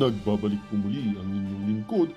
Nagbabalik po muli ang inyong lingkod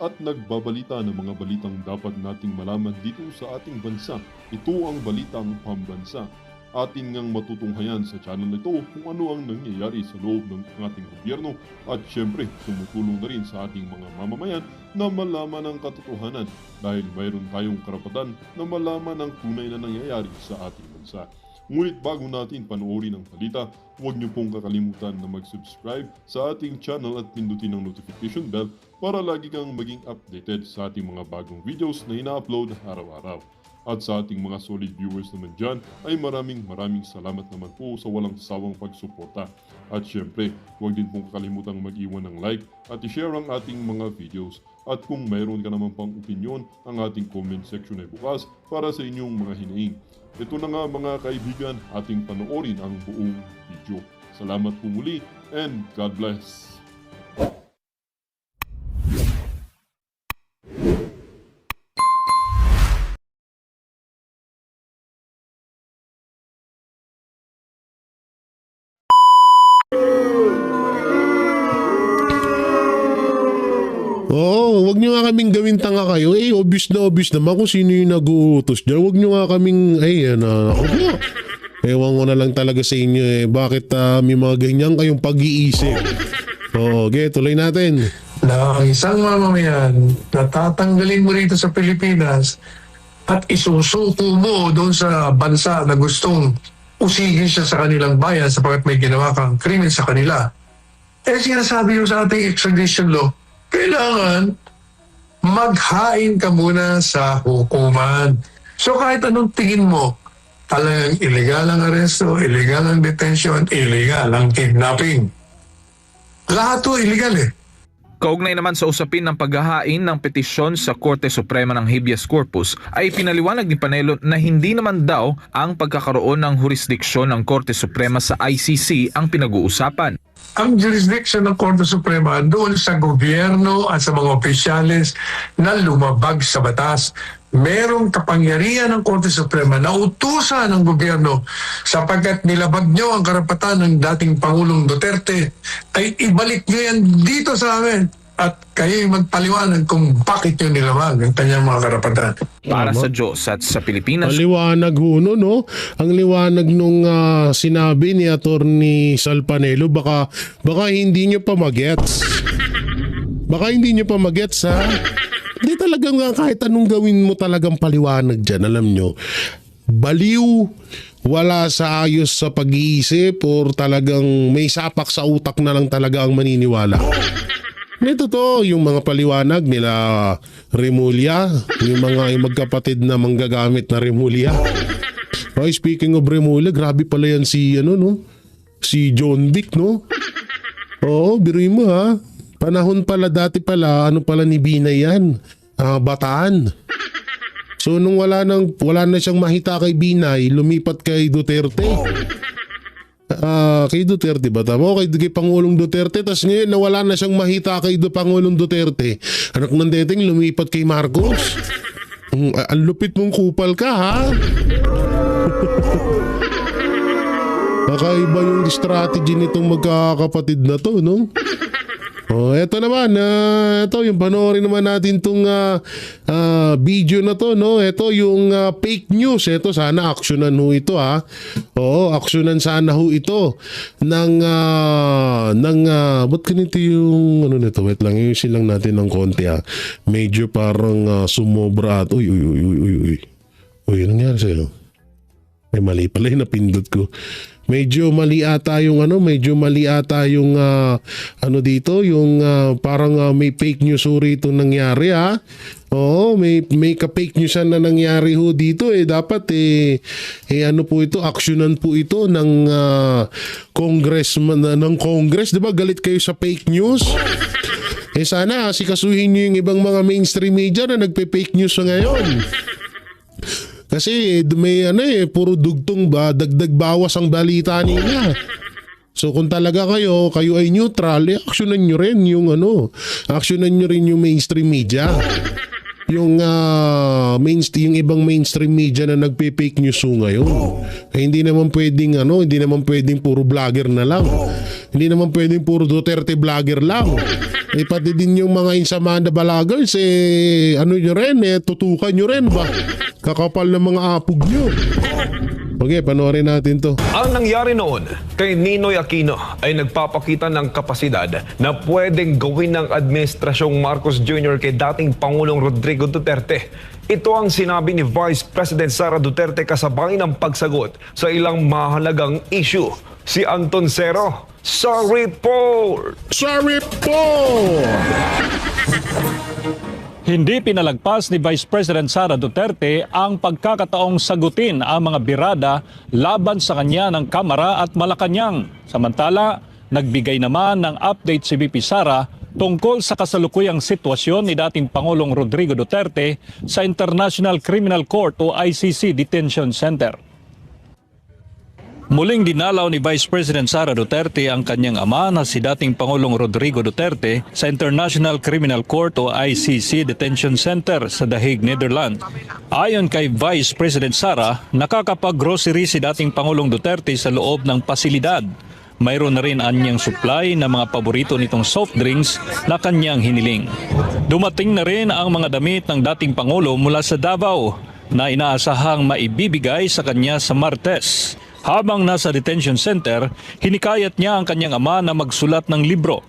at nagbabalita ng mga balitang dapat nating malaman dito sa ating bansa. Ito ang Balitang Pambansa. Ating ngang matutunghayan sa channel na ito kung ano ang nangyayari sa loob ng ating gobyerno at syempre tumutulong na rin sa ating mga mamamayan na malaman ang katotohanan dahil mayroon tayong karapatan na malaman ang tunay na nangyayari sa ating bansa. Ngunit bago natin panoorin ang balita, huwag niyo pong kakalimutan na mag-subscribe sa ating channel at pindutin ang notification bell para lagi kang maging updated sa ating mga bagong videos na ina-upload araw-araw. At sa ating mga solid viewers naman dyan ay maraming salamat naman po sa walang sawang pagsuporta. At syempre, huwag din pong kakalimutan mag-iwan ng like at i-share ang ating mga videos. At kung mayroon ka naman pang opinion, ang ating comment section ay bukas para sa inyong mga hinaing. Ito na nga mga kaibigan, ating panoorin ang buong video. Salamat po muli and God bless! Oo, wag nyo nga kaming gawin tanga kayo. Obvious naman kung sino yung nag-uutos dyan. Wag nyo nga kaming, ako na. Ewan ko na lang talaga sa inyo Bakit may mga ganyan kayong pag-iisip? Oo, tuloy natin. Na ang isang mamamayan na tatanggalin mo rito sa Pilipinas at isusuko mo doon sa bansa na gustong usigin siya sa kanilang bayan sapagkat may ginawa kang krimen sa kanila. Sinasabi yung sa ating extradition law, kailangan maghain ka muna sa hukuman. So kahit anong tingin mo, talagang illegal ang aresto, illegal ang detention, illegal ang kidnapping. Lahat to illegal Kaugnay naman sa usapin ng paghahain ng petisyon sa Korte Suprema ng Habeas Corpus ay pinaliwanag ni Panelo na hindi naman daw ang pagkakaroon ng jurisdiksyon ng Korte Suprema sa ICC ang pinag-uusapan. Ang jurisdiction ng Korte Suprema doon sa gobyerno at sa mga opisyales na lumabag sa batas. Merong kapangyarihan ng Korte Suprema na utusan ng gobyerno sapagkat nilabag nyo ang karapatan ng dating Pangulong Duterte ay ibalik nyo yan dito sa amin at kayo'y magpaliwanag kung bakit nyo nilabag ang kanyang mga karapatan. Para sa Diyos at sa Pilipinas. Liwanag no? Ang liwanag nung sinabi ni Attorney Sal Panelo, baka hindi nyo pa magets. Baka hindi nyo pa magets ha? Hindi talagang kahit anong gawin mo talagang paliwanag dyan, alam nyo. Baliw, wala sa ayos sa pag-iisip or talagang may sapak sa utak na lang talaga ang maniniwala. Ito to, yung mga paliwanag nila Remulla, yung magkapatid na manggagamit na Remulla. Oh, speaking of Remulla, grabe pala yan si si John Vic, no? Oo, biruin mo ha. Panahon pala, dati pala, ni Binay yan? Bataan. So nung wala na siyang mahita kay Binay, lumipat kay Duterte. Kay Duterte ba? Tama? Kay Pangulong Duterte. Tapos ngayon nawala na siyang mahita kay Pangulong Duterte. Anak ng Deteng lumipat kay Marcos. Ang lupit mong kupal ka ha? Kakaiba yung strategy nitong magkakapatid na to, no? Eto naman, ito yung panoorin naman natin tong video na to, no? Ito yung fake news. Ito sana aksyonan ho ito ha. Oo, aksyonan sana ho ito ba't ganito yung nito? Wait lang, yung silang natin ng konti ha. Medyo parang sumobra at uy, ano nangyari sa'yo? Ay, mali pala yung napindot ko. Medyo mali ata yung dito, yung parang may fake news ho rito nangyari ha. Oo, may ka-fake news na nangyari ho dito dapat po ito, aksyonan po ito ng congressman ng Congress, 'di ba? Galit kayo sa fake news. Sana asikasuhin niyo yung ibang mga mainstream media na nagpe-fake news ngayon. Kasi may puro dugtong ba, dagdag bawas ang balita nila. So kung talaga kayo ay neutral, aksyonan nyo rin yung aksyonan nyo rin yung mainstream media. yung yung ibang mainstream media na nagpe-fake news ngayon. Hindi naman pwedeng puro vlogger na lang. Hindi naman pwedeng puro Duterte vlogger lang. Pati din yung mga Insamanda vloggers nyo rin, tutukan nyo rin ba? Kakapal ng mga apog nyo. Okay, panoorin natin to. Ang nangyari noon kay Ninoy Aquino ay nagpapakita ng kapasidad na pwedeng gawin ng Administrasyong Marcos Jr. kay dating Pangulong Rodrigo Duterte. Ito ang sinabi ni Vice President Sara Duterte kasabay ng pagsagot sa ilang mahalagang issue. Si Anton Cero sa report! Sa report! Hindi pinalagpas ni Vice President Sara Duterte ang pagkakataong sagutin ang mga birada laban sa kanya ng Kamara at Malacanang. Samantala, nagbigay naman ng update si VP Sara tungkol sa kasalukuyang sitwasyon ni dating Pangulong Rodrigo Duterte sa International Criminal Court o ICC Detention Center. Muling dinalaw ni Vice President Sara Duterte ang kanyang ama na si dating Pangulong Rodrigo Duterte sa International Criminal Court o ICC Detention Center sa The Hague, Netherlands. Ayon kay Vice President Sara, nakakapag-grocery si dating Pangulong Duterte sa loob ng pasilidad. Mayroon na rin anyang supply ng mga paborito nitong soft drinks na kanyang hiniling. Dumating na rin ang mga damit ng dating Pangulo mula sa Davao na inaasahang maibibigay sa kanya sa Martes. Habang nasa detention center, hinikayat niya ang kanyang ama na magsulat ng libro.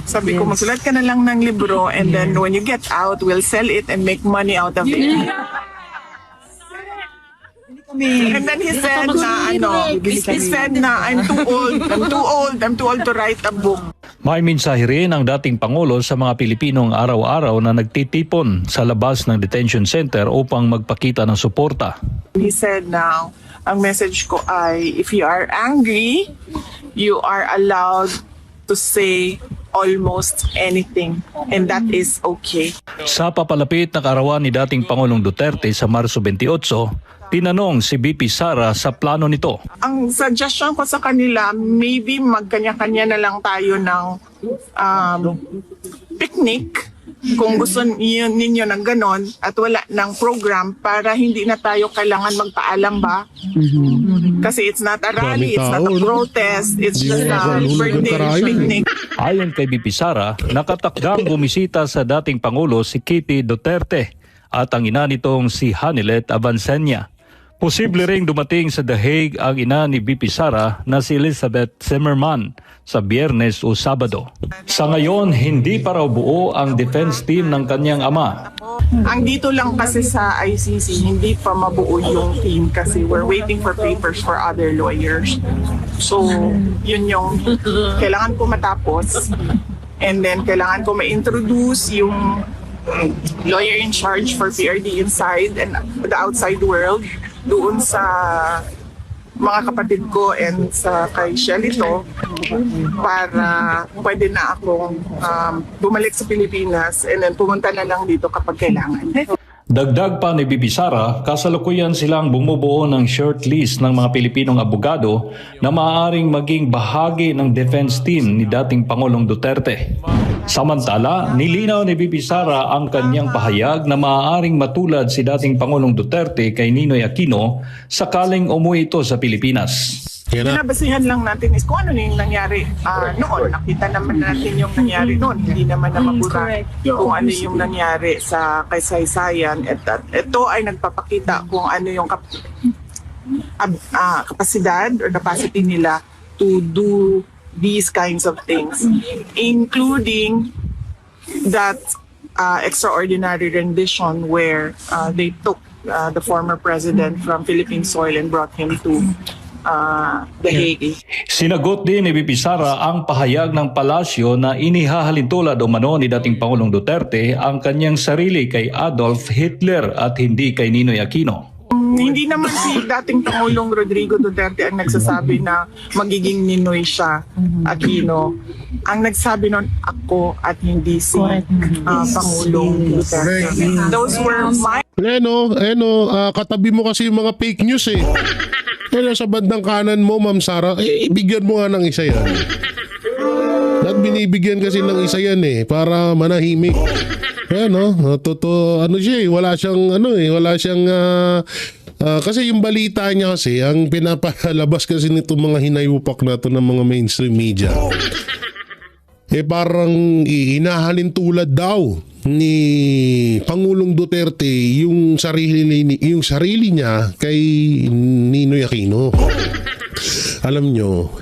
Sabi ko, magsulat ka na lang ng libro and then when you get out, we'll sell it and make money out of it. And then he said na I'm too old to write a book. May mensahe rin ang dating Pangulo sa mga Pilipinong araw-araw na nagtitipon sa labas ng detention center upang magpakita ng suporta. He said now, ang message ko ay, if you are angry, you are allowed to say almost anything. And that is okay. Sa papalapit na kaarawan ni dating Pangulong Duterte sa Marso 28, tinanong si VP Sara sa plano nito. Ang suggestion ko sa kanila, maybe magkanya-kanya na lang tayo ng picnic kung gusto ninyo ng ganon at wala ng program para hindi na tayo kailangan magpaalam ba? Kasi it's not a rally, it's not a protest, it's just a birthday picnic. Ayon kay VP Sara, nakatakdang bumisita sa dating Pangulo si Kitty Duterte at ang ina nitong si Hanilet Avancenia. Posible ring dumating sa The Hague ang ina ni VP Sara na si Elizabeth Zimmerman sa Biyernes o Sabado. Sa ngayon, hindi pa raw buo ang defense team ng kanyang ama. Ang dito lang kasi sa ICC, hindi pa mabuo yung team kasi we're waiting for papers for other lawyers. So, yun yung kailangan ko matapos. And then, kailangan ko ma-introduce yung lawyer in charge for PRD inside and the outside world doon sa mga kapatid ko and sa kay Shelito para pwede na akong bumalik sa Pilipinas and then pumunta na lang dito kapag kailangan. Dagdag pa ni VP Sara, kasalukuyan silang bumubuo ng shortlist ng mga Pilipinong abogado na maaaring maging bahagi ng defense team ni dating Pangulong Duterte. Samantala, nilinaw ni VP Sara ang kanyang pahayag na maaaring matulad si dating Pangulong Duterte kay Ninoy Aquino sakaling umuwi ito sa Pilipinas. Pinabasihan lang natin is kung ano yung nangyari noon. Nakita naman natin yung nangyari noon. Hindi naman na mabura kung ano yung nangyari sa kasaysayan. At ito ay nagpapakita kung ano yung kapasidad or capacity nila to do these kinds of things, including that extraordinary rendition where they took the former president from Philippine soil and brought him to The Hague. Sinagot din ni VP Sara ang pahayag ng palasyo na inihahalintulad umano ni dating Pangulong Duterte ang kanyang sarili kay Adolf Hitler at hindi kay Ninoy Aquino. Hindi naman si dating Pangulong Rodrigo Duterte ang nagsasabi na magiging Ninoy siya, Aquino. Ang nagsabi nun ako at hindi si Pangulong Duterte. Those were my... Katabi mo kasi yung mga fake news eh. Kaya sa bandang kanan mo, Ma'am Sara, ibigyan mo nga ng isa yan. At binibigyan kasi ng isa yan para manahimik. Ayan, no? Ano siya wala siyang kasi yung balita niya kasi, ang pinapalabas kasi nitong mga hinayupak na to ng mga mainstream media, parang hinahalin tulad daw ni Pangulong Duterte yung sarili niya kay Ninoy Aquino. Alam nyo,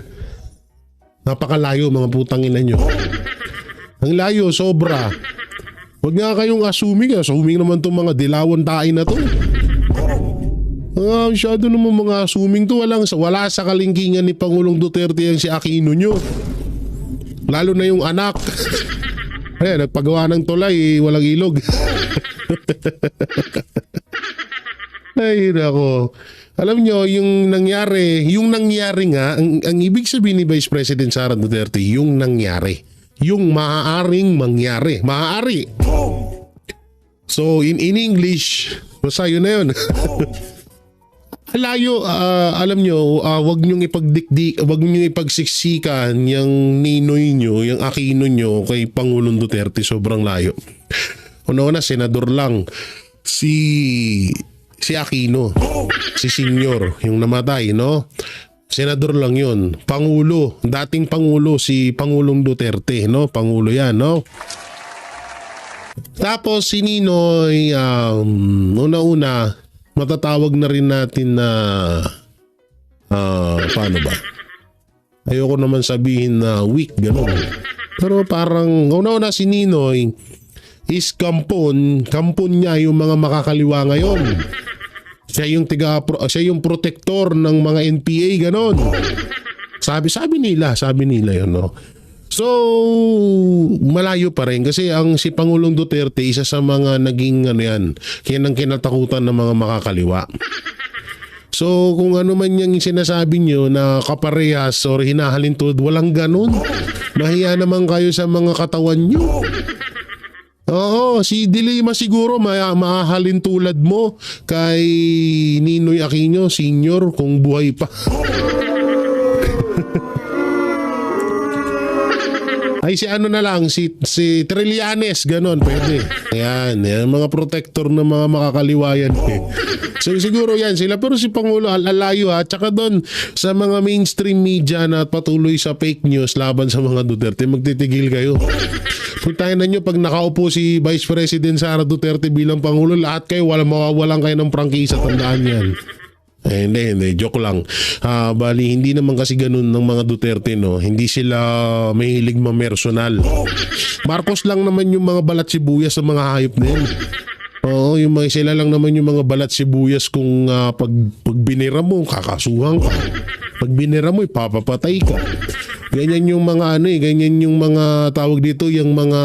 napakalayo mga putang ina nyo. Ang layo, sobra. Huwag nga kayong assuming naman itong mga dilawan tayo na to. Masyado naman mga assuming to. Wala sa kalingkingan ni Pangulong Duterte yung si Aquino nyo. Lalo na yung anak. Ayan, nagpagawa ng tulay, walang ilog. Ay, nako. Alam nyo, yung nangyari nga, ang ibig sabihin ni Vice President Sara Duterte, yung nangyari. Yung maaaring mangyari. Maaari. So, in English, basta yun na yun. Layo, alam nyo, wag nyo ipagsiksikan yung Ninoy nyo, yung Aquino nyo kay Pangulong Duterte, sobrang layo. Una, senador lang. Si Aquino, si Senior, yung namatay, no? Senador lang yun. Pangulo, dating Pangulo, si Pangulong Duterte, no? Pangulo yan, no? Tapos si Ninoy, una-una, matatawag na rin natin na, paano ba? Ayoko naman sabihin na weak, gano'n. Pero parang, una-una si Ninoy is kampon niya yung mga makakaliwa ngayon. Siya yung protector ng mga NPA, ganon. Sabi nila yun, no? So, malayo pa rin kasi si Pangulong Duterte, isa sa mga naging kinatakutan ng mga makakaliwa. So, kung ano man yung sinasabi nyo na kaparehas or hinahalin tulad, walang ganon. Mahiya naman kayo sa mga katawan nyo. Oo, si Dilima siguro maahalin tulad mo kay Ninoy Aquino, Senior, kung buhay pa. Ay si ano na lang, si Trillanes, ganon, pwede. Ayan, mga protector ng mga makakaliwayan. So siguro yan sila, pero si Pangulo alayo ha, tsaka doon sa mga mainstream media na patuloy sa fake news laban sa mga Duterte, magtitigil kayo. Puntahan na nyo, pag nakaupo si Vice President Sara Duterte bilang Pangulo, lahat kayo mawawalan kayo ng prangkisa, tandaan yan. Hindi, joke lang. Bali, hindi naman kasi ganun ng mga Duterte, no? Hindi sila mahilig mamersonal. Marcos lang naman yung mga balat sibuyas sa mga hayop na yun. Oo, sila lang naman yung mga balat sibuyas kung pag binira mo, kakasuhan ka. Pag binira mo, ipapapatay ka. Ganyan yung mga ganyan yung mga tawag dito, yung mga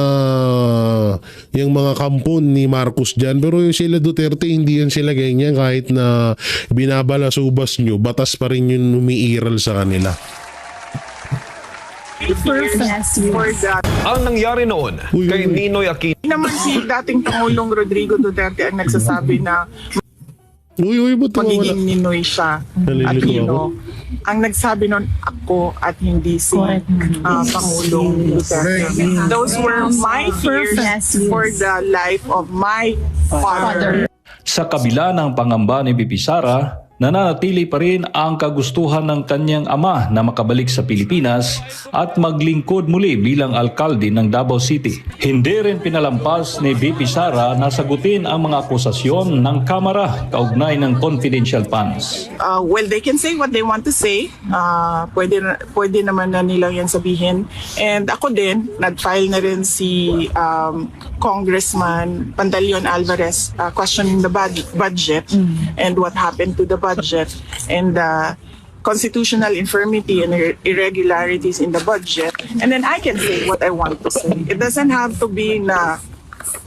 kampon ni Marcos dyan. Pero yung sila Duterte, hindi yan sila ganyan. Kahit na binabalasubas nyo, batas pa rin yung umiiral sa kanila. Ang nangyari noon kay Ninoy Aquino. Naman si dating Pangulong Rodrigo Duterte ang nagsasabi na magiging Ninoy siya. Aquino. Ang nagsabi nun ako at hindi si Pangulong Duterte. Those were my fears for the life of my father. Sa kabila ng pangamba ni Bibi Sara, nananatili pa rin ang kagustuhan ng kanyang ama na makabalik sa Pilipinas at maglingkod muli bilang alkalde ng Davao City. Hindi rin pinalampas ni VP Sara na sagutin ang mga akusasyon ng Kamara kaugnay ng confidential funds. Well, they can say what they want to say. Pwede naman na nila yan sabihin. And ako din, nag-file na rin si Congressman Pantaleon Alvarez questioning the budget and what happened to the budget and the constitutional infirmity and irregularities in the budget. And then I can say what I want to say. It doesn't have to be na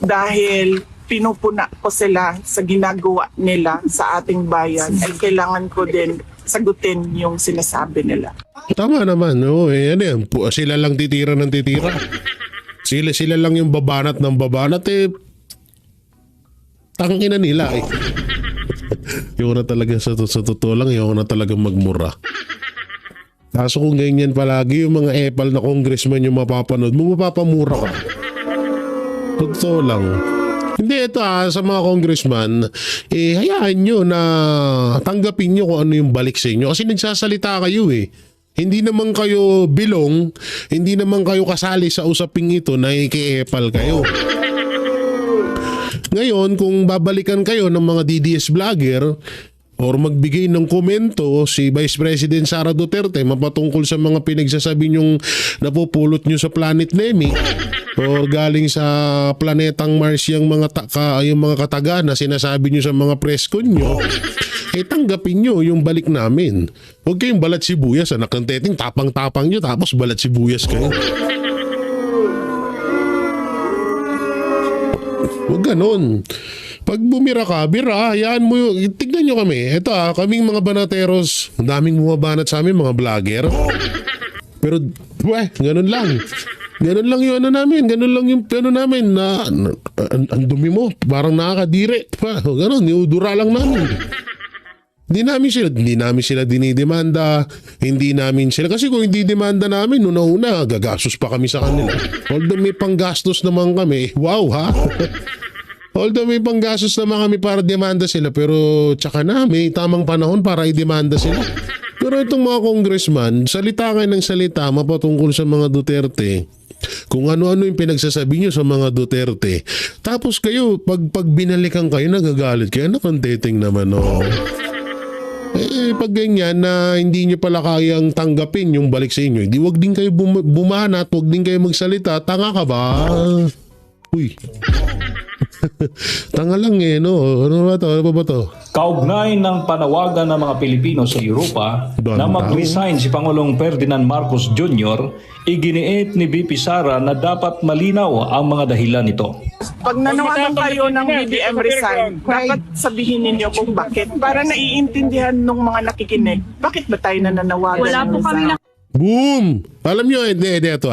dahil pinupuna ko sila sa ginagawa nila sa ating bayan ay kailangan ko din sagutin yung sinasabi nila. Tama naman, no? Sila lang titira ng titira. Sila lang yung babanat ng babanat, tangina nila Yung na talaga sa totoo lang, yung na talaga magmura. Kaso kung ganyan palagi yung mga epal na congressman yung mapapanood mo, mapapamura ka. Totoo lang. Hindi, ito sa mga congressman, hayaan nyo na tanggapin nyo kung ano yung balik sa inyo. Kasi nagsasalita kayo eh. Hindi naman kayo bilong, hindi naman kayo kasali sa usaping ito na ikiepal kayo. Ngayon, kung babalikan kayo ng mga DDS vlogger, or magbigay ng komento si Vice President Sara Duterte mapatungkol sa mga pinagsasabi nyong napupulot nyo sa Planet Nemi or galing sa planetang Mars yung mga kataga na sinasabi nyo sa mga press con nyo, tanggapin nyo yung balik namin. Huwag kayong balat sibuyas, anak ng teting, tapang-tapang nyo tapos balat sibuyas kayo. Huwag ganon. Pag bumira ka, bira, hayaan mo yung, tignan nyo kami. Ito kaming mga banateros, ang daming bumabanat sa amin, mga vlogger. Pero, ganun lang. Ganun lang yung ano namin, ganun lang yung ano namin na ang dumi mo, parang nakakadiri. Ganun, niudura lang namin. Hindi namin sila dinidemanda, hindi namin sila, kasi kung hindi demanda namin, una-una, gagastos pa kami sa kanila. Although may panggastos naman kami, wow ha? Although may panggastos naman kami para demanda sila, pero tsaka na, may tamang panahon para i-demanda sila. Pero itong mga congressman, salita kayo ng salita mapatungkol sa mga Duterte, kung ano-ano yung pinagsasabi nyo sa mga Duterte. Tapos kayo, pag binalikan kayo, nagagalit kayo, nakanteting naman, oh. Pag ganyan na hindi nyo pala kayang tanggapin yung balik sa inyo, hindi wag din kayo bumanat, wag din kayo magsalita, tanga ka ba? Uy. Tanga lang no? Ano ba to? Ano ba to? Kaugnay ng panawagan ng mga Pilipino sa Europa na mag-resign si Pangulong Ferdinand Marcos Jr., iginiit ni VP Sara na dapat malinaw ang mga dahilan nito. Pag nanawagan kayo ng BBM resign, dapat sabihin ninyo kung bakit. Para naiintindihan ng mga nakikinig, bakit ba tayo nananawagan? Wala po kami na... Boom! Alam nyo, ito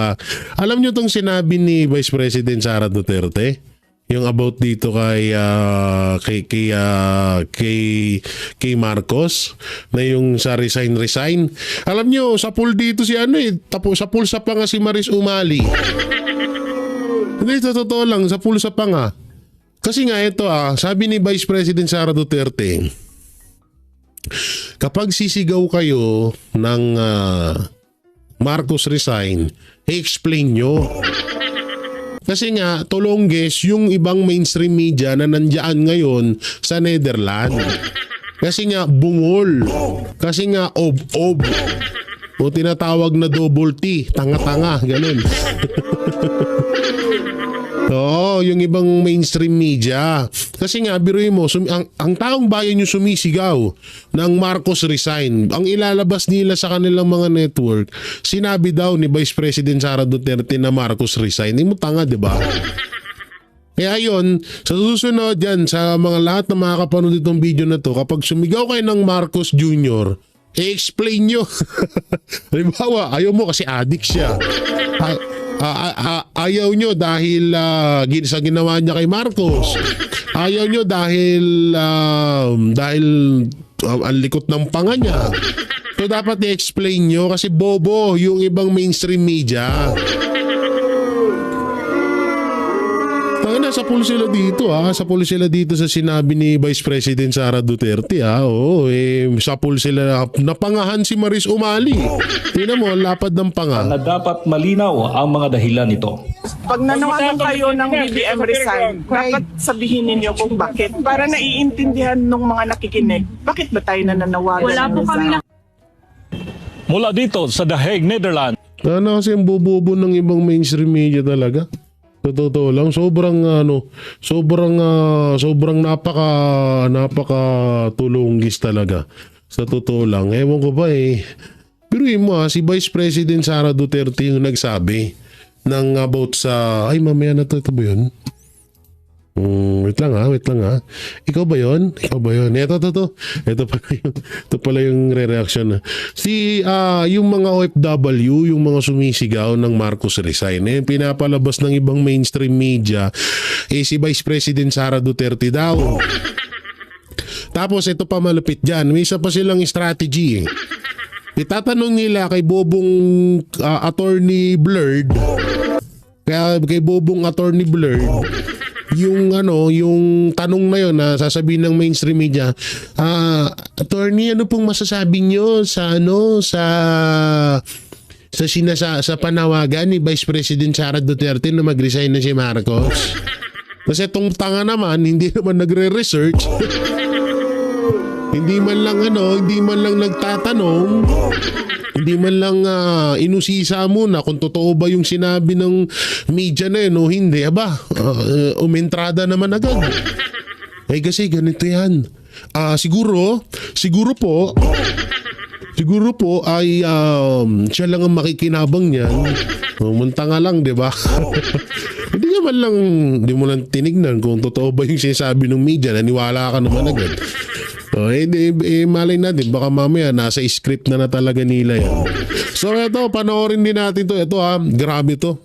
alam nyo itong sinabi ni Vice President Sara Duterte? Yung about dito kay Marcos na yung sa resign. Alam nyo, sa pool dito si sa pulsa pa nga si Maris Umali. Hindi, totoo lang, sa pulsa pa nga. Kasi nga ito sabi ni Vice President Sara Duterte, kapag sisigaw kayo ng Marcos resign, i-explain nyo. Kasi nga, tulongges yung ibang mainstream media na nandiyan ngayon sa Netherlands. Kasi nga, bungol. Kasi nga, ob-ob. O tinatawag na double T. Tanga-tanga. Ganun. Oo, yung ibang mainstream media. Kasi nga, biruin mo, ang taong bayan yung sumisigaw ng Marcos resign. Ang ilalabas nila sa kanilang mga network, sinabi daw ni Vice President Sara Duterte na Marcos resign. Hindi mo tanga, di ba? Kaya yun, sa susunod yan, sa mga lahat na makakapanood itong video na to, kapag sumigaw kayo ng Marcos Jr., i-explain nyo. Halimbawa, ayaw mo kasi addict siya. Ayaw nyo dahil sa ginawa niya kay Marcos. Ayaw nyo dahil ang likot ng panga niya. So dapat i-explain nyo kasi bobo yung ibang mainstream media. Sa pool sila dito sa pool sila dito sa sinabi ni Vice President Sara Duterte Oo, sa pool sila napangahan si Maris Umali. Tingnan mo, lapad ng panga. Na dapat malinaw ang mga dahilan nito. Pag nanawagan kayo ng BBM resign, dapat sabihin ninyo kung bakit. Para naiintindihan ng mga nakikinig, bakit ba tayo nananawagan? Wala po kami na... Mula dito sa The Hague, Netherlands. Ano kasi ang bububo ng ibang mainstream media talaga? Totoo lang, sobrang napaka tulunggis talaga. Sa totoo lang, ewan ko ba Pero si Vice President Sara Duterte yung nagsabi ng about sa, mamaya na ito ba yun? Wait lang ha. Ikaw ba yun? Ito pala yung re-reaction. Yung mga OFW, yung mga sumisigaw ng Marcos resign, pinapalabas ng ibang mainstream media, si Vice President Sara Duterte daw. Tapos ito pa malupit dyan, may isa pa silang strategy. Itatanong nila kay Bobong Attorney Blurred Kaya kay Bobong Attorney Blair, yung tanong na yun na sasabihin ng mainstream media, attorney, ano pong masasabi nyo sa sa panawagan ni Vice President Sara Duterte na mag-resign na si Marcos? Kasi itong tanga naman, hindi naman nagre-research. hindi man lang nagtatanong, hindi man lang inusisa muna kung totoo ba yung sinabi ng media na yun o hindi. Umentrada naman agad. Kasi ganito yan. Siguro po ay siya lang ang makikinabang niyan. Munta nga lang, di ba? Hindi mo lang tinignan kung totoo ba yung sinasabi ng media. Naniwala ka naman agad. Malay natin, baka mamaya nasa script na talaga nila yan. So ito, panoorin din natin to. Ito grabe to.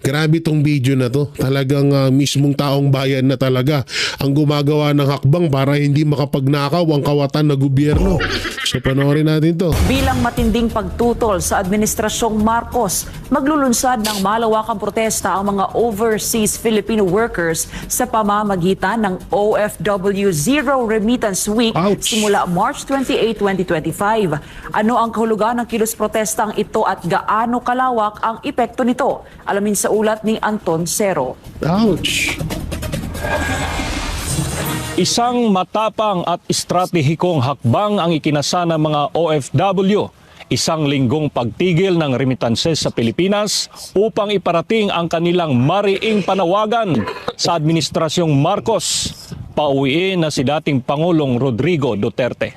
Grabe tong video na to. Talagang mismong taong bayan na talaga ang gumagawa ng hakbang para hindi makapagnakaw ang kawatan na gobyerno. So panoorin natin to. Bilang matinding pagtutol sa Administrasyong Marcos, maglulunsad ng malawakang protesta ang mga overseas Filipino workers sa pamamagitan ng OFW Zero Remittance Week. Ouch. Simula March 28, 2025. Ano ang kahulugan ng kilos protestang ito at gaano kalawak ang epekto nito? Alamin sa ulat ni Anton Cero. Ouch! Isang matapang at estratehikong hakbang ang ikinasa ng mga OFW. Isang linggong pagtigil ng remittances sa Pilipinas upang iparating ang kanilang mariing panawagan sa Administrasyong Marcos. Pauwiin na si dating Pangulong Rodrigo Duterte.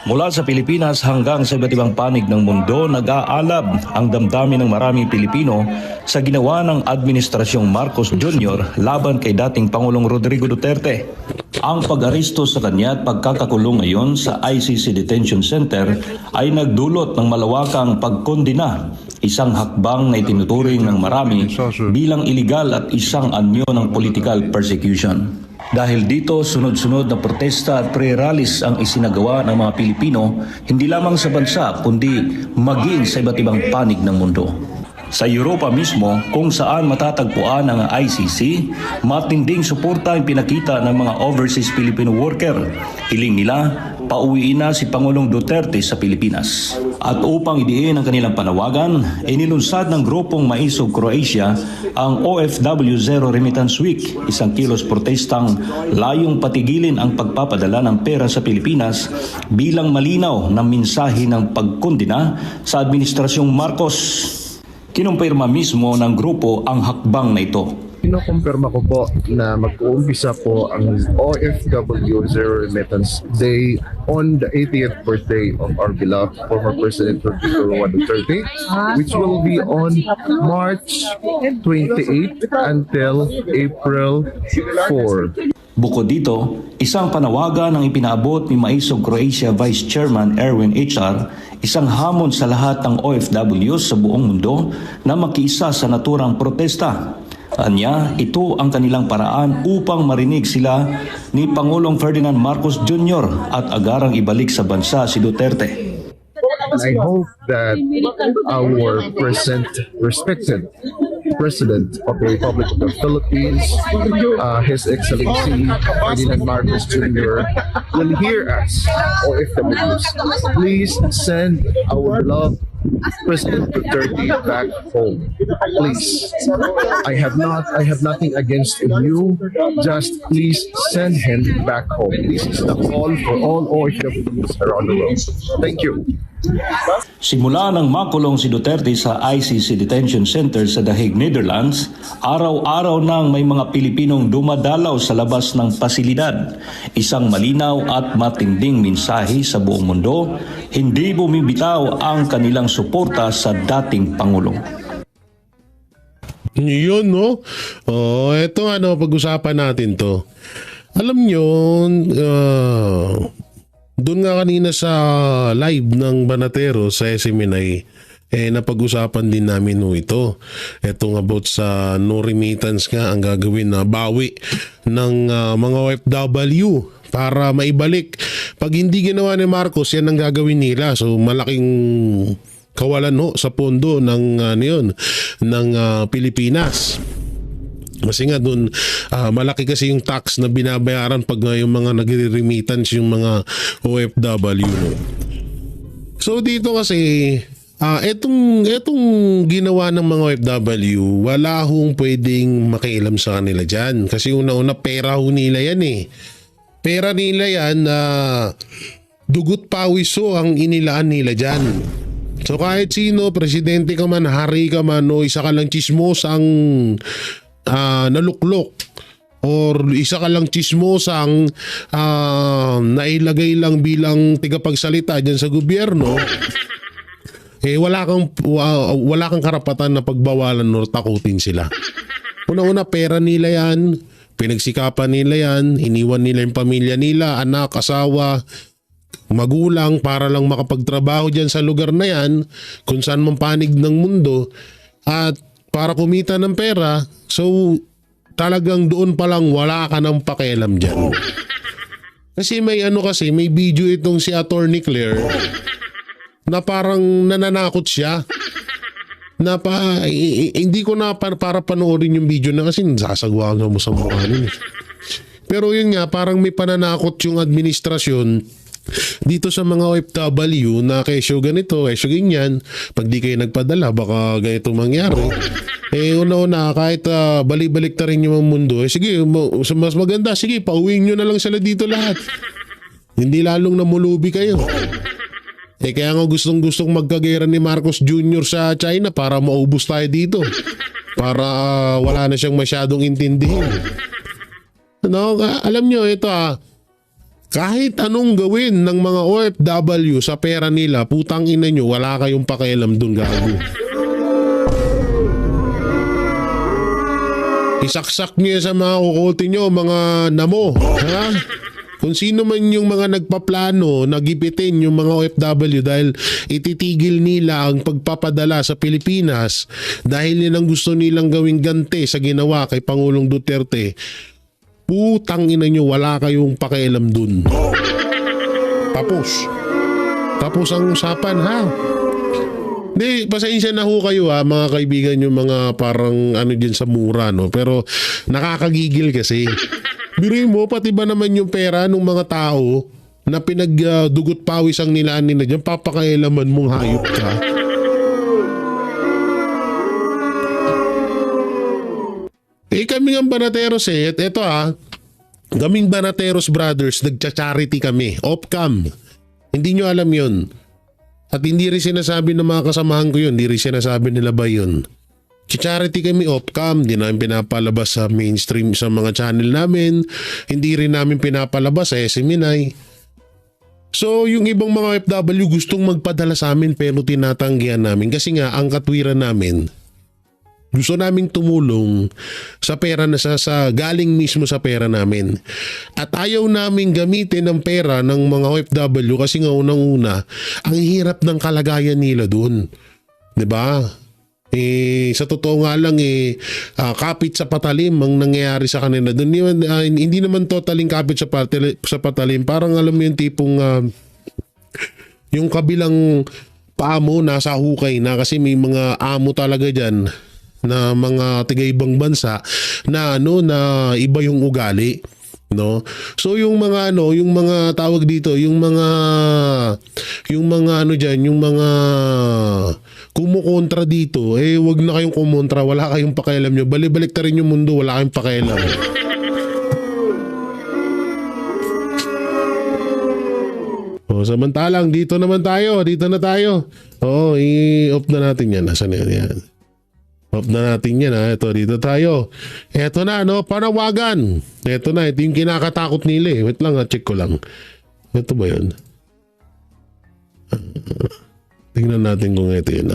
Mula sa Pilipinas hanggang sa iba't ibang panig ng mundo, nag-aalab ang damdamin ng maraming Pilipino sa ginawa ng Administrasyong Marcos Jr. laban kay dating Pangulong Rodrigo Duterte. Ang pag-aresto sa kanya at pagkakakulong ngayon sa ICC Detention Center ay nagdulot ng malawakang pagkondina, isang hakbang na itinuturing ng marami bilang iligal at isang anyo ng political persecution. Dahil dito, sunod-sunod na protesta at pre-rallies ang isinagawa ng mga Pilipino, hindi lamang sa bansa, kundi maging sa iba't ibang panig ng mundo. Sa Europa mismo, kung saan matatagpuan ang ICC, matinding suporta ang pinakita ng mga overseas Filipino worker. Hiling nila, pauwiin na si Pangulong Duterte sa Pilipinas. At upang idiin ang kanilang panawagan, inilunsad ng grupong Maisog Croatia ang OFW Zero Remittance Week, isang kilos protestang layong patigilin ang pagpapadala ng pera sa Pilipinas bilang malinaw na mensahe ng pagkondina sa Administrasyong Marcos. Kinumpirma mismo ng grupo ang hakbang na ito. Kinukumpirma ko po na mag-uumpisa po ang OFW Zero Remittance Day on the 80th birthday of our beloved former President Rodrigo Duterte, which will be on March 28 until April 4. Bukod dito, isang panawagan ang ipinaabot ni Maisog Croatia Vice Chairman Erwin HR, isang hamon sa lahat ng OFW sa buong mundo na makiisa sa naturang protesta. Anya, ito ang kanilang paraan upang marinig sila ni Pangulong Ferdinand Marcos Jr. at agarang ibalik sa bansa si Duterte. And I hope that our respected President of the Republic of the Philippines, His Excellency Ferdinand Marcos Jr. will hear us, OFWs. Please send our beloved President Duterte back home. Please. I have nothing against you. Just please send him back home. This is the call for all OFWs around the world. Thank you. Simula nang makulong si Duterte sa ICC Detention Center sa The Hague, Netherlands, araw-araw nang may mga Pilipinong dumadalaw sa labas ng pasilidad. Isang malinaw at matinding mensahe sa buong mundo, hindi bumibitaw ang kanilang suporta sa dating Pangulong. Yun, no? Eto pag-usapan natin to. Alam nyo, doon nga kanina sa live ng Banatero sa SMNI, napag-usapan din namin ito. Itong about sa no remittance nga ang gagawin na bawi ng mga OFW para maibalik. Pag hindi ginawa ni Marcos, yan ang gagawin nila. So malaking kawalan ho sa pondo ng Pilipinas. Kasi nga doon malaki kasi yung tax na binabayaran pag yung mga nagre-remittance yung mga OFW. No? So dito kasi etong ginawa ng mga OFW, wala hong pwedeng makialam sa kanila dyan. Kasi una-una pera ho nila yan eh. Pera nila yan na dugot pawis ho ang inilaan nila dyan. So kahit sino, presidente ka man, hari ka man, o isa ka lang chismosang naluklok or isa ka lang chismosang nailagay lang bilang tigapagsalita dyan sa gobyerno, wala kang karapatan na pagbawalan or takutin sila. Una-una, pera nila yan, pinagsikapan nila yan, iniwan nila yung pamilya nila, anak, asawa, magulang para lang makapagtrabaho dyan sa lugar na yan kung saan man panig ng mundo at para kumita ng pera. So talagang doon pa lang wala ka ng pakialam dyan. Kasi may video itong si Attorney Claire na parang nananakot siya na hindi ko na para panoorin yung video na kasi sasagwa mo sa mukha nun. Pero yun nga, parang may pananakot yung administrasyon dito sa mga OFW na kesyo ganito, kesyo ganyan, pag di kayo nagpadala baka ganito mangyari. Una-una, kahit balik-balik ta rin yung mundo, sige, mas maganda, sige, pauwiin nyo na lang sila dito lahat. Hindi lalong namulubi kayo. Kaya nga gustong magkagera ni Marcos Jr. sa China para maubos tayo dito. Para wala na siyang masyadong intindihin. Alam nyo, ito kahit anong gawin ng mga OFW sa pera nila, putang ina nyo, wala kayong pakialam dun, gago. Isaksak nyo sa mga kukulti nyo, mga namo. Ha? Kung sino man yung mga nagpaplano, nagipitin yung mga OFW dahil ititigil nila ang pagpapadala sa Pilipinas dahil yun ang gusto nilang gawing ganti sa ginawa kay Pangulong Duterte, putang ina nyo, wala kayong pakialam dun. Tapos ang usapan, ha? Hindi, pasensya na ho kayo mga kaibigan, yung mga parang dyan sa mura, no? Pero nakakagigil kasi. Biruin mo, pati ba naman yung pera ng mga tao na pinagdugot pawis ang nilaan nila dyan, papakailaman mong hayop ka. Kami ng Banateros eto kaming Banateros Brothers, nagcha-charity kami, off-cam. Hindi nyo alam yun. At hindi rin sinasabi ng mga kasamahan ko yun, hindi rin sinasabi nila ba yun. Charity kami off-cam, hindi namin pinapalabas sa mainstream sa mga channel namin, hindi rin namin pinapalabas sa SMNI. So yung ibang mga OFW gustong magpadala sa amin pero tinatanggihan namin kasi nga ang katwiran namin, gusto naming tumulong sa pera na sa galing mismo sa pera namin. At ayaw naming gamitin ang pera ng mga OFW kasi nga unang-una, ang hirap ng kalagayan nila doon. 'Di ba? Sa totoo nga lang kapit sa patalim ang nangyayari sa kanila doon. Hindi naman totaling kapit sa patalim. Parang alam mo yung tipong yung kabilang paa mo nasa hukay na kasi may mga amo talaga dyan na mga tiga-ibang bansa na na iba yung ugali, no? So yung mga yung mga tawag dito, yung mga diyan, yung mga kumukontra dito, wag na kayong kumontra, wala kayong pakialam nyo. Balik ta rin yung mundo, wala kayong pakialam. Samantalang dito na tayo. I-off na natin yan. Nasaan yan? Off na natin yan, Ito, dito tayo. Ito na, panawagan. Ito na, ito yung kinakatakot nila. Wait lang, check ko lang. Ito ba yun? Tingnan natin kung ito yun.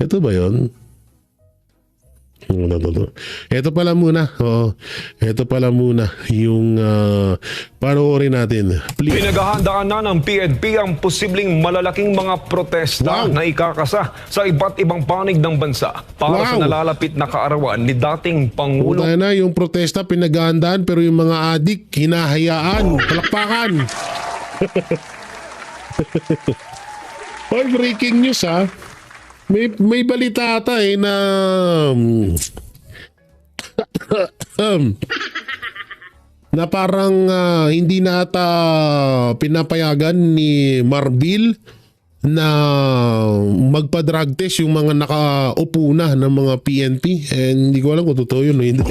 Ito ba yun? Ito pala muna. Ito pala muna yung panoorin natin. Please. Pinaghahandaan na ng PNP ang posibleng malalaking mga protesta na ikakasa sa iba't ibang panig ng bansa para sa nalalapit na kaarawan ni dating Pangulo. Na yung protesta pinaghahandaan pero yung mga adik hinahayaan. Palakpakan. Breaking news May balita ata na na parang hindi na ata pinapayagan ni Marbil na magpa-drug test yung mga nakaupo na ng mga PNP. Hindi ko alam kung totoo yun o hindi.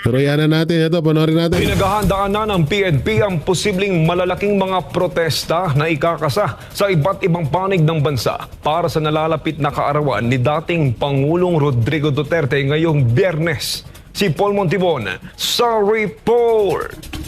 Pero yan na natin. Ito, panoorin natin. Pinaghahandaan na ng PNP ang posibleng malalaking mga protesta na ikakasa sa iba't ibang panig ng bansa para sa nalalapit na kaarawan ni dating Pangulong Rodrigo Duterte ngayong Biyernes. Si Paul Montibon sa report.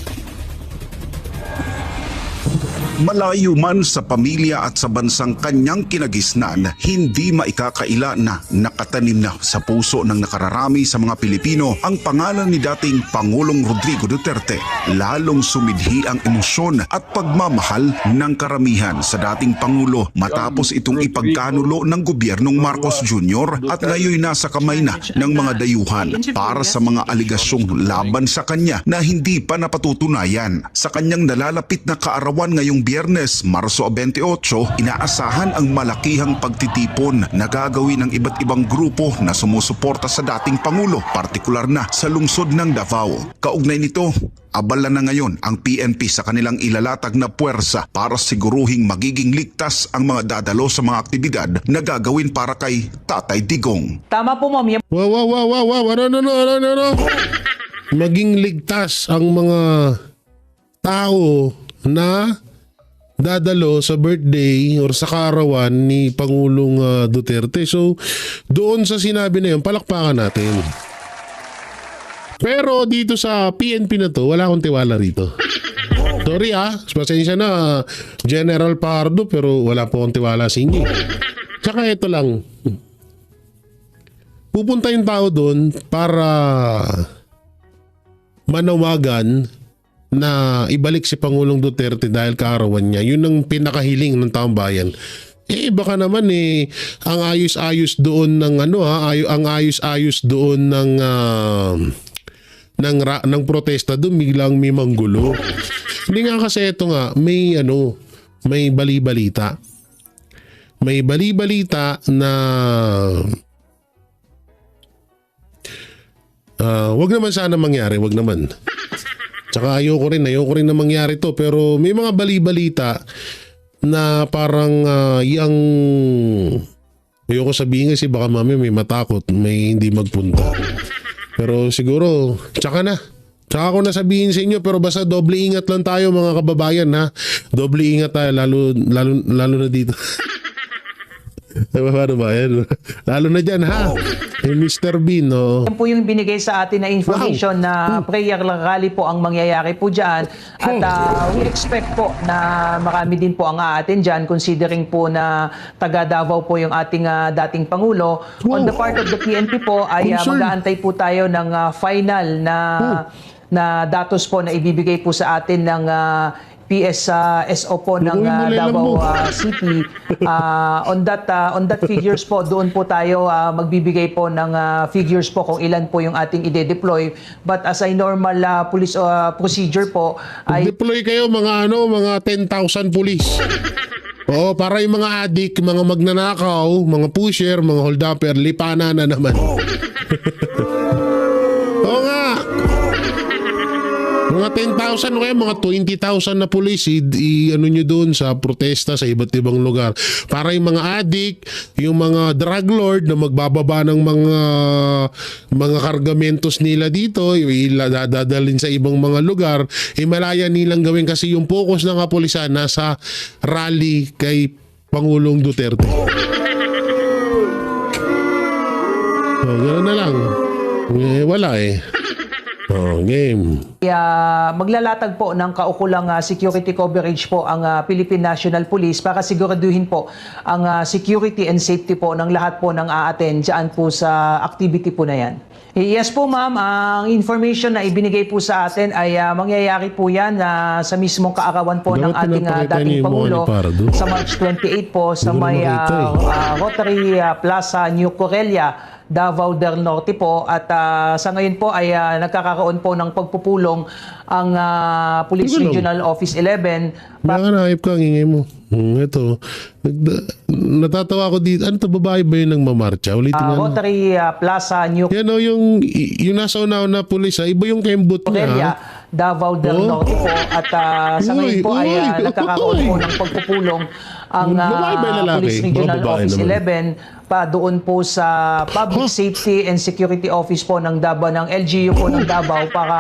Malayo man sa pamilya at sa bansang kanyang kinagisnan, hindi maikakaila na nakatanim na sa puso ng nakararami sa mga Pilipino ang pangalan ni dating Pangulong Rodrigo Duterte. Lalong sumidhi ang emosyon at pagmamahal ng karamihan sa dating Pangulo matapos itong ipagkanulo ng gobyernong Marcos Jr. at ngayon nasa kamay na ng mga dayuhan para sa mga aligasyong laban sa kanya na hindi pa napatutunayan. Sa kanyang nalalapit na kaarawan ngayong Biyernes, Marso 28, inaasahan ang malakihang pagtitipon na gagawin ng iba't ibang grupo na sumusuporta sa dating Pangulo, partikular na sa lungsod ng Davao. Kaugnay nito, abala na ngayon ang PNP sa kanilang ilalatag na puwersa para siguruhing magiging ligtas ang mga dadalo sa mga aktibidad na gagawin para kay Tatay Digong. Tama po, ma'am. Wow. Ano? Maging ligtas ang mga tao na dadalo sa birthday or sa kaarawan ni Pangulong Duterte. So, doon sa sinabi na yun, palakpakan natin. Pero dito sa PNP na to, wala akong tiwala rito. Sorry pasensya na General Pardo, pero wala po akong tiwala sa inyo. Tsaka ito lang. Pupunta yung tao doon para manawagan na ibalik si Pangulong Duterte dahil kaarawan niya. Yun ang pinakahiling ng taong bayan. Baka naman ang ayos-ayos doon ng ang ayos-ayos doon ng protesta doon biglang may manggulo. Hindi nga kasi ito nga may bali-balita. May bali-balita na wag naman sana mangyari, wag naman. Tsaka ayoko rin na mangyari to, pero may mga bali-balita na parang ayoko sabihin kasi baka mami may matakot, may hindi magpunta. Pero siguro, tsaka ko na sabihin sa inyo, pero basta doble ingat lang tayo mga kababayan ha. Doble ingat tayo, lalo na dito. Paano ba yan? Lalo na dyan ha. Mr. Bean, no? Yan po yung binigay sa atin na information na prayer rally po ang mangyayari po dyan. At we expect po na marami din po ang aatin dyan considering po na taga Davao po yung ating dating Pangulo. On the part of the PNP po ay mag-aantay po tayo ng final na datos po na ibibigay po sa atin ng PSSO po ng Davao City. On that figures po, doon po tayo magbibigay po ng figures po kung ilan po yung ating ide-deploy. But as a normal police procedure po ay deploy kayo mga 10,000 police. Oo, para yung mga adik, mga magnanakaw, mga pusher, mga hold-upper, lipana na naman. Oo nga. Mga 10,000 o kaya mga 20,000 na pulis ano nyo doon sa protesta sa iba't ibang lugar. Para yung mga adik, yung mga drug lord na magbababa ng mga kargamentos nila dito, dadalhin sa ibang mga lugar, malaya nilang gawin kasi yung focus ng kapulisan nasa rally kay Pangulong Duterte. Gano'n na lang. Wala game. Maglalatag po ng kaukulang security coverage po ang Philippine National Police para siguraduhin po ang security and safety po ng lahat po ng aaten dyan po sa activity po na yan. Yes po ma'am, ang information na ibinigay po sa atin ay mangyayari po yan sa mismong kaarawan po ng ating dating Pangulo sa March 28 po sa may Rotary Plaza, New Corellia, Davao del Norte po. At sa ngayon po ay nagkakaroon po ng pagpupulong ang Police Regional Office 11. Baka naayip ka, ingay mo. Ito. Natatawa ko dito. Ano to, babae ba yun ng mamarcha? Ulitin nga. Rotary Plaza, New Yan o, yung nasa una na pulis. Iba yung kembot Cornelia, niya. Davao del Norte po. At sa ngayon po ay nagkakaroon po ng pagpupulong ang Babae ba yung lalaki? Police Regional Babae Office naman. 11 pa doon po sa Public Safety and Security Office po ng Davao, ng LGU po ng Davao para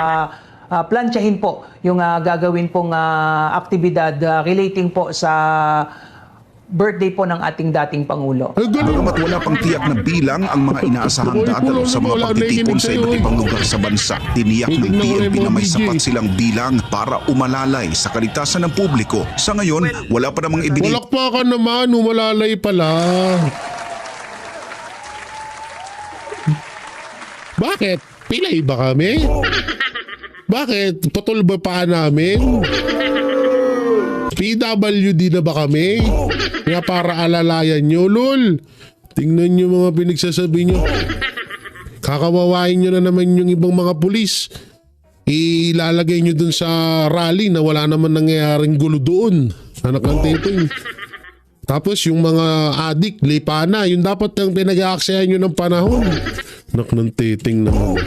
plantsahin po yung gagawin pong aktibidad relating po sa birthday po ng ating dating Pangulo. Bagamat wala pang tiyak na bilang ang mga inaasahang dadalo sa mga pagtitipon sa iba't ibang lugar sa bansa, tiniyak ng PNP na may sapat silang bilang para umalalay sa kaligtasan ng publiko. Sa ngayon, wala pa namang ibinigay. Walakpakan naman, umalalay pala. Bakit? Pilay ba kami? Bakit? Putol ba pa namin? PWD na ba kami? Nga para alalayan nyo, lol. Tingnan nyo mga pinagsasabi nyo. Kakawawain nyo na naman yung ibang mga pulis. Ilalagay nyo dun sa rally na wala naman nangyayaring gulo doon. Anak ng tiping. Tapos yung mga adik, lipa na. Yung dapat yung pinag-aaksayan nyo ng panahon. Anak ng titing naman.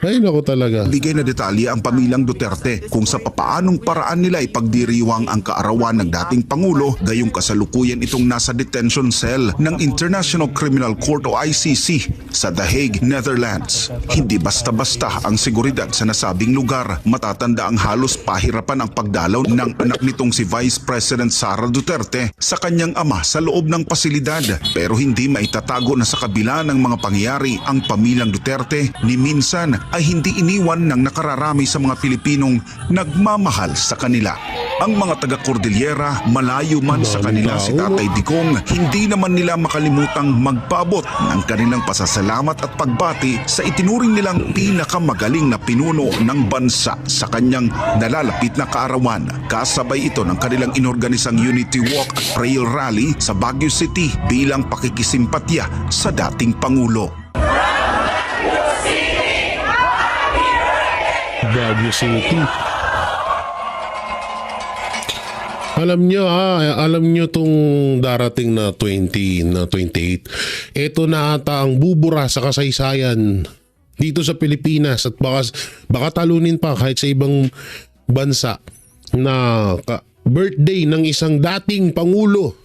Ay, naku talaga. Bigay na detalye ang pamilyang Duterte kung sa papaanong paraan nila ipagdiriwang ang kaarawan ng dating Pangulo, gayong kasalukuyan itong nasa detention cell ng International Criminal Court o ICC sa The Hague, Netherlands. Hindi basta-basta ang seguridad sa nasabing lugar. Matatanda ang halos pahirapan ang pagdalaw ng anak nitong si Vice President Sara Duterte sa kanyang ama sa loob ng pasilidad. Pero hindi maitatago na sa kabila ng mga pangyayari, ang pamilyang Duterte ni minsan ay hindi iniwan ng nakararami sa mga Pilipinong nagmamahal sa kanila. Ang mga taga-Cordillera, malayo man sa kanila si Tatay Digong, hindi naman nila makalimutang magpaabot ng kanilang pasasalamat at pagbati sa itinuring nilang pinakamagaling na pinuno ng bansa sa kanyang nalalapit na kaarawan. Kasabay ito ng kanilang inorganisang Unity Walk at Prayer Rally sa Baguio City bilang pakikisimpatya sa dating Pangulo. Baguio City. Alam nyo tong darating na 28. Ito na ata ang bubura sa kasaysayan dito sa Pilipinas at baka talunin pa kahit sa ibang bansa na birthday ng isang dating Pangulo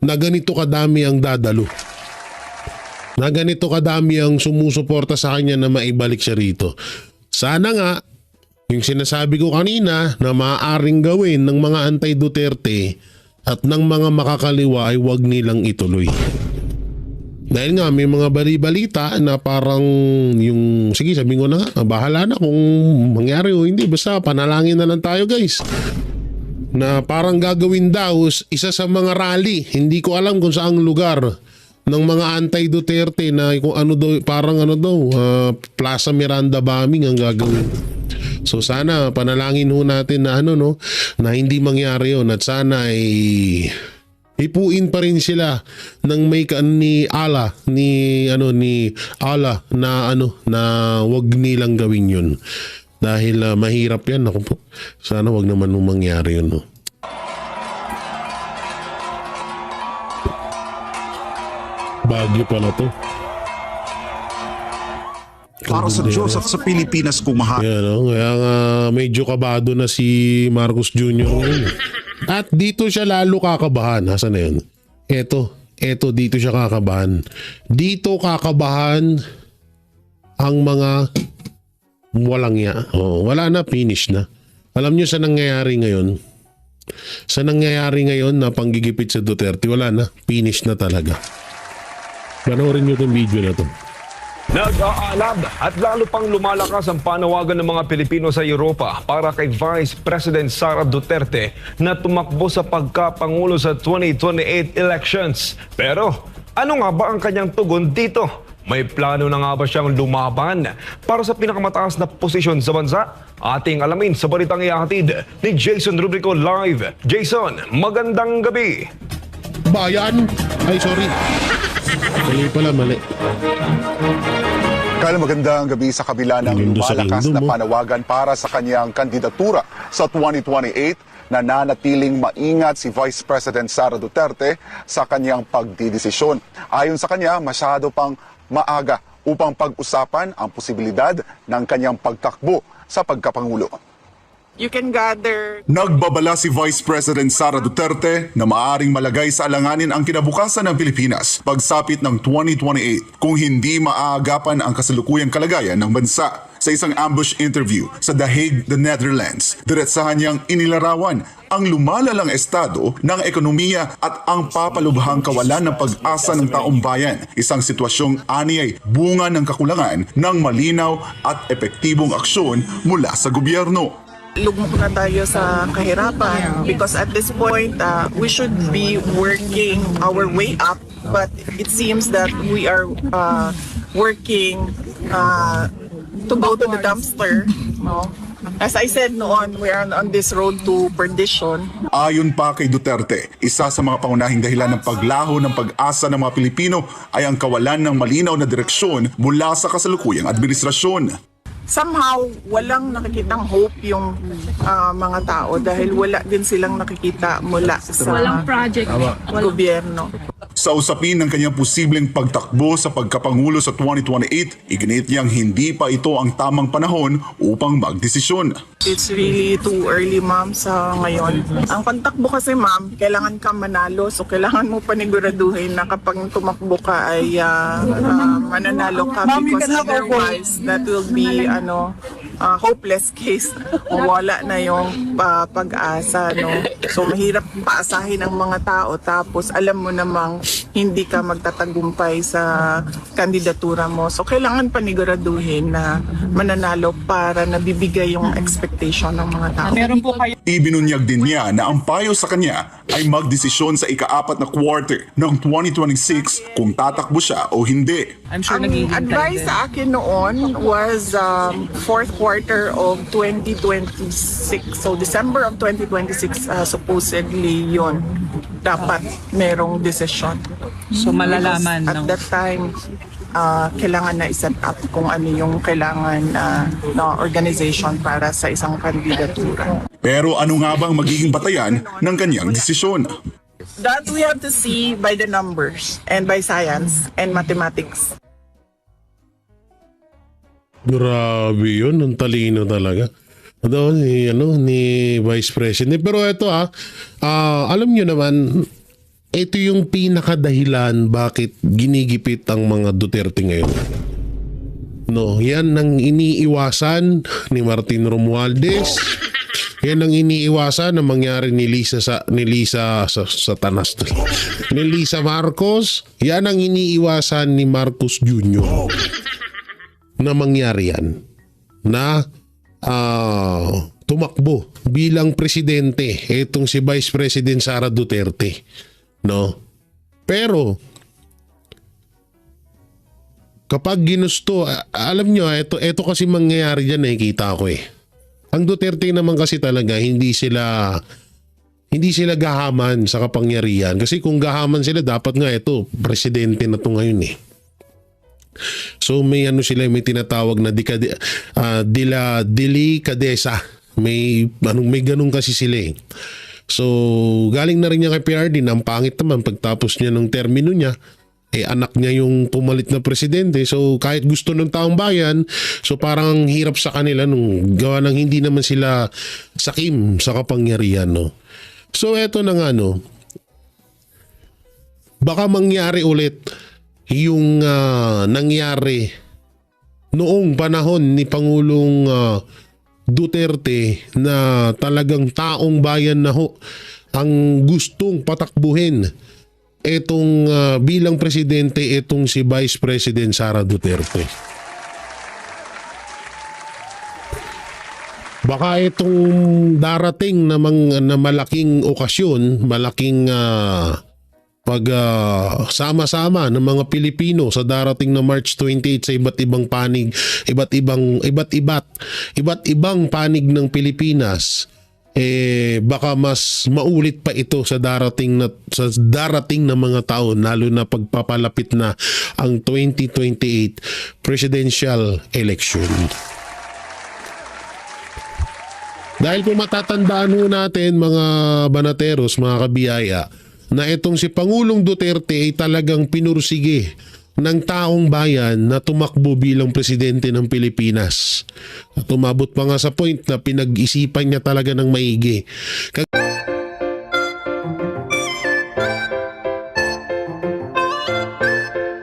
na ganito kadami ang dadalo. Na ganito kadami ang sumusuporta sa kanya na maibalik siya rito. Sana nga, yung sinasabi ko kanina na maaaring gawin ng mga anti-Duterte at ng mga makakaliwa ay wag nilang ituloy. Dahil nga may mga bali-balita na parang yung, sige sabihin ko na nga, bahala na kung mangyari o hindi, basta panalangin na lang tayo guys. Na parang gagawin daw isa sa mga rally, hindi ko alam kung saang lugar, ng mga anti-Duterte na kung ano daw, parang ano daw, Plaza Miranda bombing ang gagawin. So sana panalangin ho natin na na hindi mangyari yun at sana ay ipuin pa rin sila ng may ni Allah ni Allah na wag nilang gawin yun. Dahil mahirap yan. Ako po. Sana wag naman mangyari yun. No? Baguio pala to. Para sa Diyos at sa Pilipinas kumahal. Kaya nga medyo kabado na si Marcos Jr. ngayon. At dito siya lalo kakabahan. Nasaan na yun? Eto dito siya kakabahan. Dito kakabahan ang mga walang ya. Wala na, finish na. Alam nyo sa nangyayari ngayon? Sa nangyayari ngayon na panggigipit sa Duterte, wala na, finish na talaga. Panoorin nyo itong video na to. Nag-aalab at lalo pang lumalakas ang panawagan ng mga Pilipino sa Europa para kay Vice President Sara Duterte na tumakbo sa pagkapangulo sa 2028 elections. Pero ano nga ba ang kanyang tugon dito? May plano na nga ba siyang lumaban para sa pinakamataas na posisyon sa bansa? Ating alamin sa balitang ihahatid ni Jason Rubrico live. Jason, magandang gabi. Bayan? Ay sorry. Mali pala, mali. Kyle, magandang gabi. Sa kabila ng Lindo sa lumalakas lindo na mo. panawagan para sa kanyang kandidatura sa 2028, nananatiling maingat si Vice President Sara Duterte sa kanyang pagdidesisyon. Ayon sa kanya, masyado pang maaga upang pag-usapan ang posibilidad ng kanyang pagtakbo sa pagkapangulo. You can gather. Nagbabala si Vice President Sara Duterte na maaaring malagay sa alanganin ang kinabukasan ng Pilipinas pagsapit ng 2028 kung hindi maaagapan ang kasalukuyang kalagayan ng bansa. Sa isang ambush interview sa The Hague, the Netherlands, diretsahan niyang inilarawan ang lumalalang estado ng ekonomiya at ang papalubhang kawalan ng pag-asa ng taong bayan. Isang sitwasyong aniyay bunga ng kakulangan ng malinaw at epektibong aksyon mula sa gobyerno. Lugmok na tayo sa kahirapan because at this point, we should be working our way up, but it seems that we are working to go to the dumpster. No? As I said noon, we are on this road to perdition. Ayon pa kay Duterte, isa sa mga pangunahing dahilan ng paglaho ng pag-asa ng mga Pilipino ay ang kawalan ng malinaw na direksyon mula sa kasalukuyang administrasyon. Somehow, walang nakikitang hope yung mga tao dahil wala din silang nakikita mula sa Walang project. gobyerno. Sa usapin ng kanyang posibleng pagtakbo sa pagkapangulo sa 2028, iginit niyang hindi pa ito ang tamang panahon upang magdesisyon. It's really too early, ma'am, sa ngayon. Ang pagtakbo kasi, ma'am, kailangan ka manalo. So, kailangan mo paniguraduhin na kapag tumakbo ka ay mananalo ka because otherwise, that will be hopeless case. Wala na yung pag-asa. No? So, mahirap paasahin ang mga tao tapos alam mo namang hindi ka magtatagumpay sa kandidatura mo. So, kailangan paniguraduhin na mananalo para nabibigay yung expectation ng mga tao. Meron po kayo. Ibinunyag din niya na ang payo sa kanya ay magdesisyon sa ika-4 na quarter ng 2026 kung tatakbo siya o hindi. Ang advice sa akin noon was fourth quarter of 2026. So December of 2026 supposedly yon dapat merong decision. So malalaman Because at that time kailangan na i-set up kung ano yung kailangan na organization para sa isang kandidatura. Pero ano nga bang magiging batayan ng kanyang desisyon? That we have to see by the numbers and by science and mathematics. Grabe yun, ang talino talaga. Ni Vice President. Pero ito alam nyo naman, ito yung pinakadahilan bakit ginigipit ang mga Duterte ngayon. No, yan ang iniiwasan ni Martin Romualdez. Yan ang iniiwasan na mangyari ni Lisa Marcos. Yan ang iniiwasan ni Marcos Jr. na mangyari yan. Na tumakbo bilang presidente itong si Vice President Sara Duterte. No? Pero kapag ginusto, alam nyo, ito kasi mangyayari dyan, nakikita ko eh. Ang Duterte naman kasi talaga hindi sila gahaman sa kapangyarihan. Kasi kung gahaman sila, dapat nga ito, presidente na to ngayon eh. So may may tinatawag na delikadesa. May ganun kasi sila eh. So galing na rin niya kay PRD na ang pangit naman pagtapos niya ng termino niya. Anak niya yung pumalit na presidente. So kahit gusto ng taong bayan, so parang hirap sa kanila nung gawa ng hindi naman sila sakim sa kapangyarihan. No? So eto na nga, baka mangyari ulit yung nangyari noong panahon ni Pangulong Duterte na talagang taong bayan na ang gustong patakbuhin etong bilang presidente etong si Vice President Sara Duterte. Baka itong darating na malaking okasyon, malaking sama-sama ng mga Pilipino sa darating na March 28 sa iba't ibang panig, iba't ibang panig ng Pilipinas baka mas maulit pa ito sa darating na mga taon, lalo na pagpapalapit na ang 2028 presidential election. Dahil kung matatandaan ho natin mga banateros, mga kabiyaya, na itong si Pangulong Duterte ay talagang pinursige ng taong bayan na tumakbo bilang presidente ng Pilipinas. At umabot pa nga sa point na pinag-isipan niya talaga ng maigi.